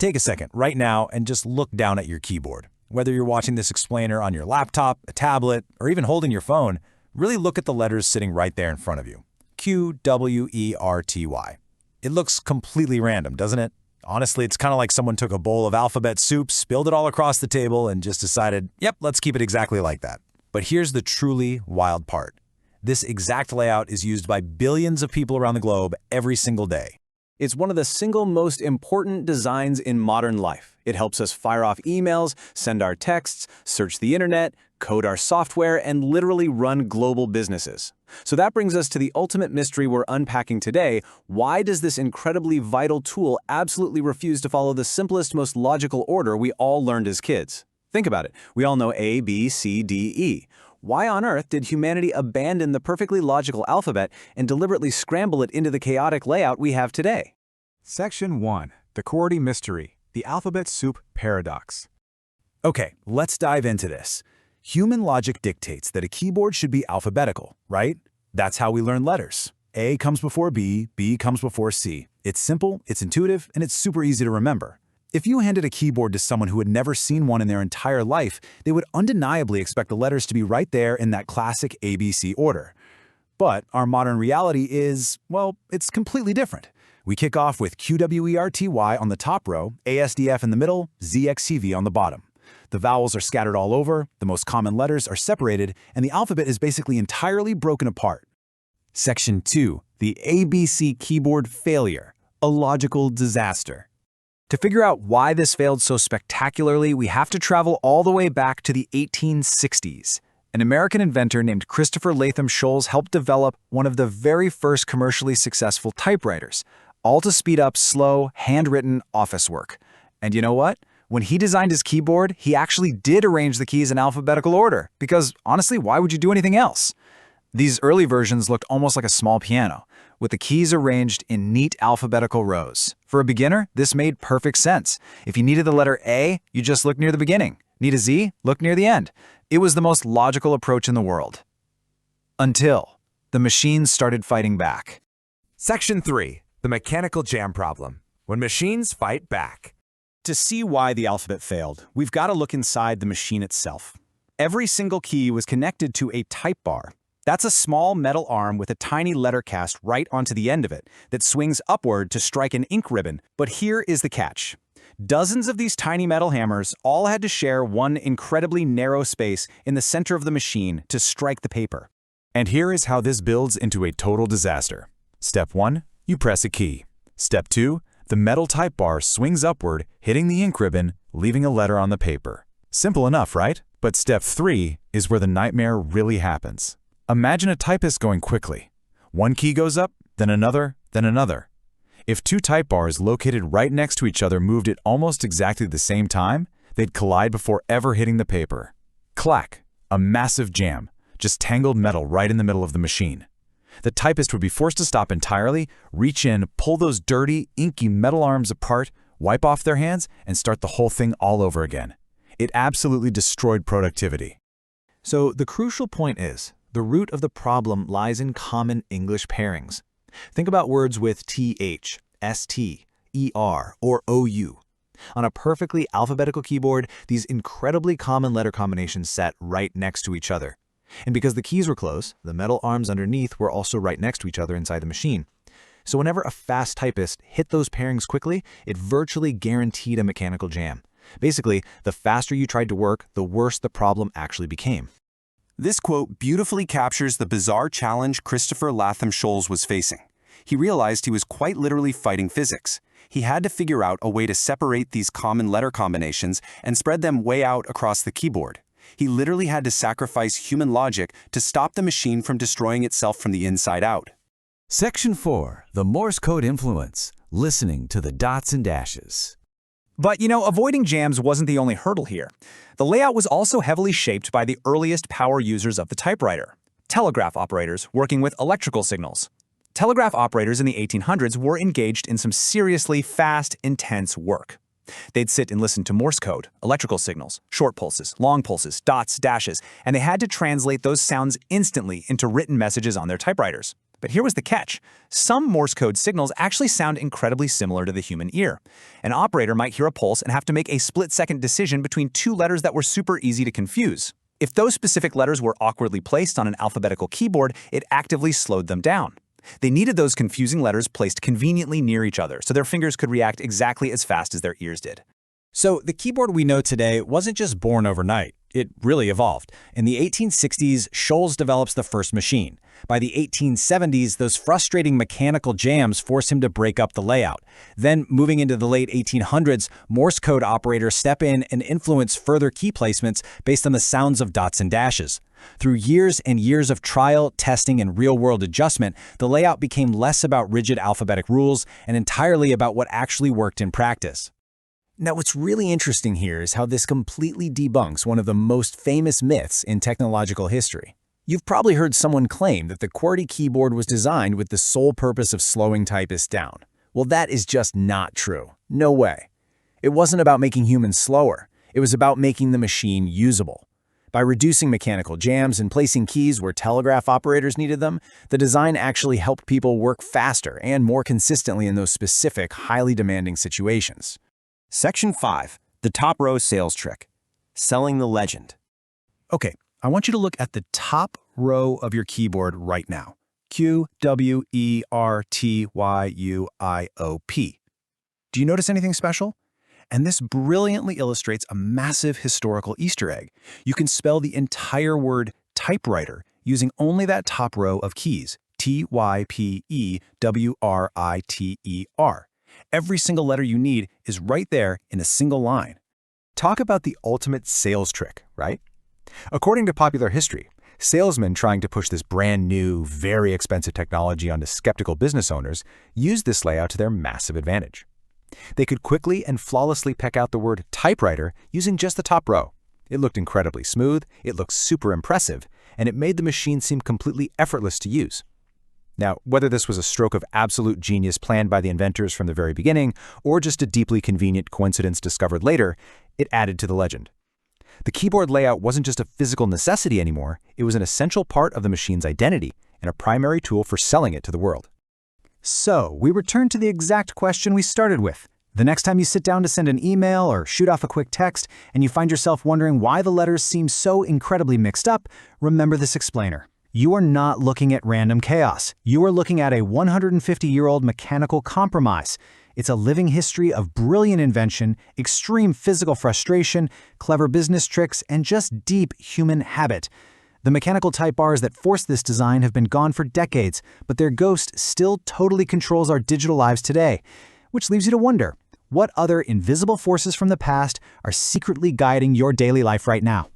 Take a second right now and just look down at your keyboard. Whether you're watching this explainer on your laptop, a tablet, or even holding your phone, really look at the letters sitting right there in front of you. QWERTY. It looks completely random, doesn't it? Honestly, it's kind of like someone took a bowl of alphabet soup, spilled it all across the table, and just decided, yep, let's keep it exactly like that. But here's the truly wild part. This exact layout is used by billions of people around the globe every single day. It's one of the single most important designs in modern life. It helps us fire off emails, send our texts, search the internet, code our software, and literally run global businesses. So that brings us to the ultimate mystery we're unpacking today. Why does this incredibly vital tool absolutely refuse to follow the simplest, most logical order we all learned as kids? Think about it. We all know A, B, C, D, E. Why on earth did humanity abandon the perfectly logical alphabet and deliberately scramble it into the chaotic layout we have today? Section 1. The QWERTY Mystery, the Alphabet Soup Paradox. Okay, let's dive into this. Human logic dictates that a keyboard should be alphabetical, right? That's how we learn letters. A comes before B, B comes before C. It's simple, it's intuitive, and it's super easy to remember. If you handed a keyboard to someone who had never seen one in their entire life, they would undeniably expect the letters to be right there in that classic ABC order. But our modern reality is, well, it's completely different. We kick off with QWERTY on the top row, ASDF in the middle, ZXCV on the bottom. The vowels are scattered all over, the most common letters are separated, and the alphabet is basically entirely broken apart. Section 2. The ABC keyboard failure, a logical disaster. To figure out why this failed so spectacularly, we have to travel all the way back to the 1860s. An American inventor named Christopher Latham Sholes helped develop one of the very first commercially successful typewriters, all to speed up slow, handwritten office work. And you know what? When he designed his keyboard, he actually did arrange the keys in alphabetical order, because honestly, why would you do anything else? These early versions looked almost like a small piano, with the keys arranged in neat alphabetical rows. For a beginner, this made perfect sense. If you needed the letter A, you just look near the beginning. Need a Z? Look near the end. It was the most logical approach in the world. Until the machines started fighting back. Section 3. The mechanical jam problem. When machines fight back. To see why the alphabet failed, we've got to look inside the machine itself. Every single key was connected to a type bar. That's a small metal arm with a tiny letter cast right onto the end of it that swings upward to strike an ink ribbon. But here is the catch. Dozens of these tiny metal hammers all had to share one incredibly narrow space in the center of the machine to strike the paper. And here is how this builds into a total disaster. Step 1, you press a key. Step 2, the metal type bar swings upward, hitting the ink ribbon, leaving a letter on the paper. Simple enough, right? But step 3 is where the nightmare really happens. Imagine a typist going quickly. One key goes up, then another, then another. If two type bars located right next to each other moved at almost exactly the same time, they'd collide before ever hitting the paper. Clack! A massive jam, just tangled metal right in the middle of the machine. The typist would be forced to stop entirely, reach in, pull those dirty, inky metal arms apart, wipe off their hands, and start the whole thing all over again. It absolutely destroyed productivity. So the crucial point is, the root of the problem lies in common English pairings. Think about words with TH, ST, ER, or OU. On a perfectly alphabetical keyboard, these incredibly common letter combinations sat right next to each other. And because the keys were close, the metal arms underneath were also right next to each other inside the machine. So whenever a fast typist hit those pairings quickly, it virtually guaranteed a mechanical jam. Basically, the faster you tried to work, the worse the problem actually became. This quote beautifully captures the bizarre challenge Christopher Latham Sholes was facing. He realized he was quite literally fighting physics. He had to figure out a way to separate these common letter combinations and spread them way out across the keyboard. He literally had to sacrifice human logic to stop the machine from destroying itself from the inside out. Section 4. The Morse code influence. Listening to the dots and dashes. But, avoiding jams wasn't the only hurdle here. The layout was also heavily shaped by the earliest power users of the typewriter, telegraph operators working with electrical signals. Telegraph operators in the 1800s were engaged in some seriously fast, intense work. They'd sit and listen to Morse code, electrical signals, short pulses, long pulses, dots, dashes, and they had to translate those sounds instantly into written messages on their typewriters. But here was the catch. Some Morse code signals actually sound incredibly similar to the human ear. An operator might hear a pulse and have to make a split-second decision between two letters that were super easy to confuse. If those specific letters were awkwardly placed on an alphabetical keyboard, it actively slowed them down. They needed those confusing letters placed conveniently near each other so their fingers could react exactly as fast as their ears did. So the keyboard we know today wasn't just born overnight. It really evolved. In the 1860s, Sholes develops the first machine. By the 1870s, those frustrating mechanical jams forced him to break up the layout. Then, moving into the late 1800s, Morse code operators step in and influence further key placements based on the sounds of dots and dashes. Through years and years of trial, testing, and real-world adjustment, the layout became less about rigid alphabetic rules and entirely about what actually worked in practice. Now, what's really interesting here is how this completely debunks one of the most famous myths in technological history. You've probably heard someone claim that the QWERTY keyboard was designed with the sole purpose of slowing typists down. Well, that is just not true. No way. It wasn't about making humans slower. It was about making the machine usable. By reducing mechanical jams and placing keys where telegraph operators needed them, the design actually helped people work faster and more consistently in those specific, highly demanding situations. Section 5. The top row sales trick. Selling the legend. Okay, I want you to look at the top row of your keyboard right now. QWERTYUIOP. Do you notice anything special? And this brilliantly illustrates a massive historical Easter egg. You can spell the entire word typewriter using only that top row of keys, TYPEWRITER. Every single letter you need is right there in a single line. Talk about the ultimate sales trick, right? According to popular history, salesmen trying to push this brand new, very expensive technology onto skeptical business owners used this layout to their massive advantage. They could quickly and flawlessly peck out the word typewriter using just the top row. It looked incredibly smooth, it looked super impressive, and it made the machine seem completely effortless to use. Now, whether this was a stroke of absolute genius planned by the inventors from the very beginning, or just a deeply convenient coincidence discovered later, it added to the legend. The keyboard layout wasn't just a physical necessity anymore, it was an essential part of the machine's identity and a primary tool for selling it to the world. So, we return to the exact question we started with. The next time you sit down to send an email or shoot off a quick text and you find yourself wondering why the letters seem so incredibly mixed up, remember this explainer. You are not looking at random chaos. You are looking at a 150-year-old mechanical compromise. It's a living history of brilliant invention, extreme physical frustration, clever business tricks, and just deep human habit. The mechanical type bars that forced this design have been gone for decades, but their ghost still totally controls our digital lives today. Which leaves you to wonder, what other invisible forces from the past are secretly guiding your daily life right now?